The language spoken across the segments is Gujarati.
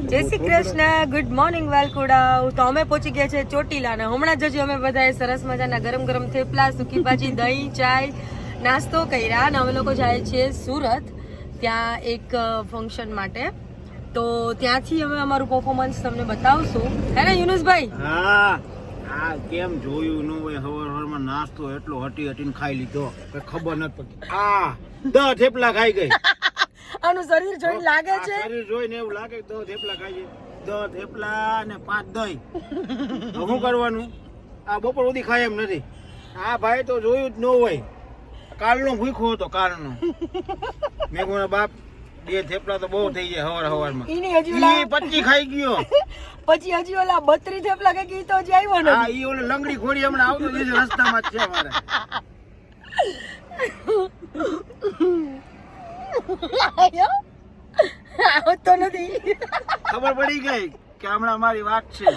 જય શ્રી કૃષ્ણ, ગુડ મોર્નિંગ વાલકુડા. તો અમે પહોંચી ગયા છે ચોટીલા ને હમણાં જ અમે બધાએ સરસ મજાના ગરમ ગરમ થેપલા, સૂકી ભાજી, દહીં, ચાય નાસ્તો કર્યા અને અમે લોકો જાય છીએ સુરત ત્યાં એક ફંક્શન માટે. તો ત્યાંથી અમે અમારું પરફોર્મન્સ તમને બતાવશું, હે ને યુનુસભાઈ? હા, કેમ જોયું ન હોય? હવારમાં નાસ્તો એટલો હટીને ખાઈ લીધો કે ખબર નથી પડતી. 10 થેપલા ખાઈ ગઈ. આનું શરીર જોઈને લાગે છે, શરીર જોઈને એવું લાગે 10 થેપલા ખાઈ ગઈ. 10 થેપલા અને 5 દહીં. તો શું કરવાનું? આ બપોર સુધી ખાય એમ નથી. આ ભાઈ તો જોયું જ ન હોય. કાલનો ભૂખ્યો હતો, કાલનો. મેં કોના બાપ 2 થેપલા તો બહુ થઈ જાય હવારમાં. ઈ હજી 25 ખાઈ ગયો. પછી હજી ઓલા 32 થેપલા કે ઈ તો હજી આવ્યો ને. હા, ઈ ઓલે લંગડી ખોડી હમણાં આવતો જ રસ્તામાં જ છે અમારે. આવતો નથી. ખબર પડી ગઈ કે હમણાં અમારી વાત છે.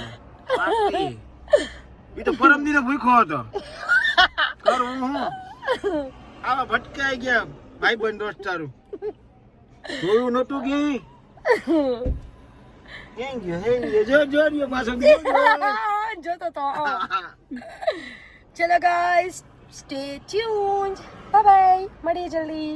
ઈ તો પરમદિને ભૂખ્યો હતો. કરું હું આવા ભટકાઈ ગયા ભાઈબંધ દોસ્તારું. જોયું નતું કે જો પાછો જોતો તો. ચલો guys, stay tuned. Bye bye, મળીએ જલ્દી.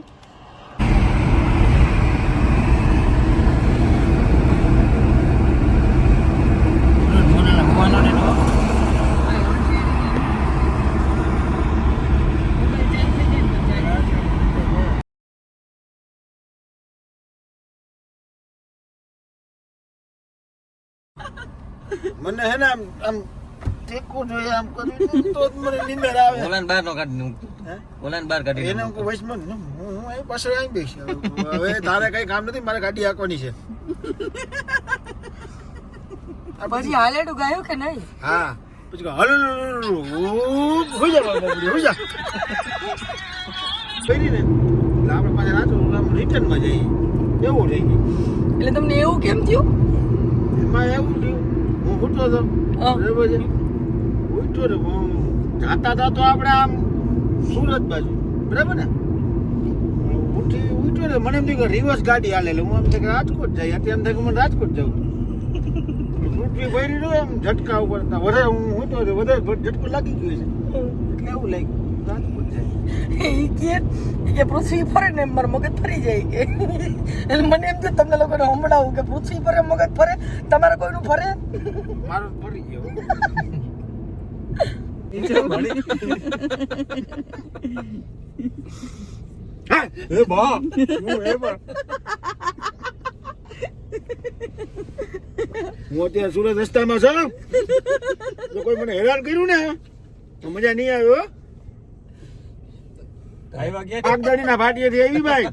મને હે ને આમ ટેકવું જોઈએ, આમ કર્યું તો જ મને નીંદર આવે. ઓલાન બહાર નો કાઢી ઓલાન બહાર કાઢી એને હું વૈષ્ણવ હું અહીં પાછળ આવી બેસી. હવે તારે કઈ કામ નથી, મારે ગાડી હાંકવાની છે. પછી હાલેડું ગાયું કે નહીં? હા, પછી હલ હોઈ જા કરી ને એટલે આપણે પાછા રાતું આમ રિટર્નમાં જઈએ એવું થઈ ગયું. એટલે તમને એવું કેમ થયું? એમાં એવું થયું, હું ઉઠતો હતો બરાબર છે, ઉઠતો ને જાતા હતા તો આપણે આમ સુરત બાજુ બરાબર ને, ઉઠ્યો ને મને એમ થયું કે રિવર્સ ગાડી હાલે. હું એમ થાય કે રાજકોટ જાય, અત્યારે એમ થાય કે મને રાજકોટ જાઉં. પૃથ્વી ભરી રહ્યો એમ ઝટકા ઉપર વધારે હું ઉઠતો હતો, વધારે ઝટકો લાગી ગયો છે એટલે એવું લાગ્યું રાજકોટ જાય. કે પૃથ્વી ફરે ને મારું મગજ ફરી જાય કે એટલે મને એમ કે તમને લોકોને હમણાવું કે પૃથ્વી ફરે મગજ ફરે, તમારે કોઈનું ફરે? મારો ફરી ગયો. એ બા હું અત્યારે સુરત રસ્તામાં છું, તો કોઈ મને હેરાન કર્યું ને તો મજા નહીં આવ્યો. આગદાડીના ભાટીએથી આવી ભાઈ.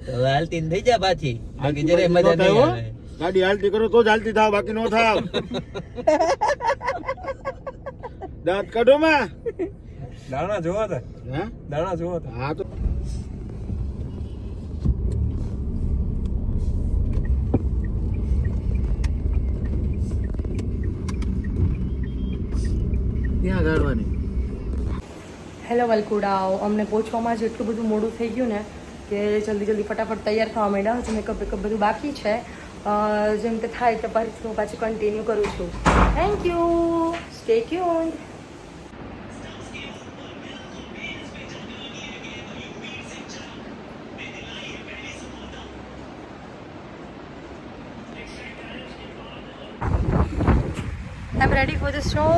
હવે હાલતી થઈ જા પાછી, બાકી જરે મજા નહીં આવે. ગાડી હાલતી કરો તો જ હાલતી થાવ, બાકી નો થાવ. દાંત કાઢો માં. દાણા જોવા હતા, હે દાણા જોવા હતા. હા તો ત્યાં ગાડવાની. હેલો વલકુડાઓ, અમને પહોંચવામાં જ એટલું બધું મોડું થઈ ગયું ને કે જલ્દી ફટાફટ તૈયાર થવા માંડ્યા. હજુ મેકઅપ બધું બાકી છે. જેમ કે થાય તો હું પાછી કન્ટિન્યુ કરું છું. Thank you, stay tuned. I'm ready for the show.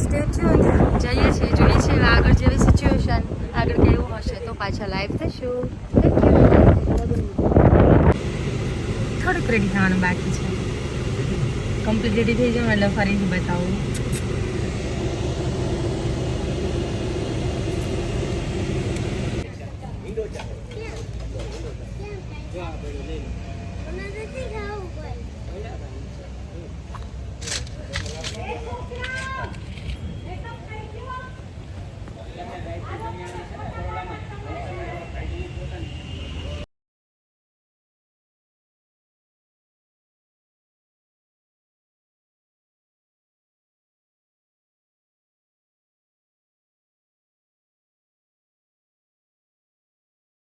Stay tuned. જઈએ છીએ, જોઈએ છીએ આગળ જેવી સિચ્યુએશન, આગળ કેવું હશે તો પાછા લાઈવ થઈશું. Thank you. થોડુંક રેડી થવાનું બાકી છે, કમ્પ્લીટ રેડી થઈ જાઉં એટલે ફરીથી બતાવું.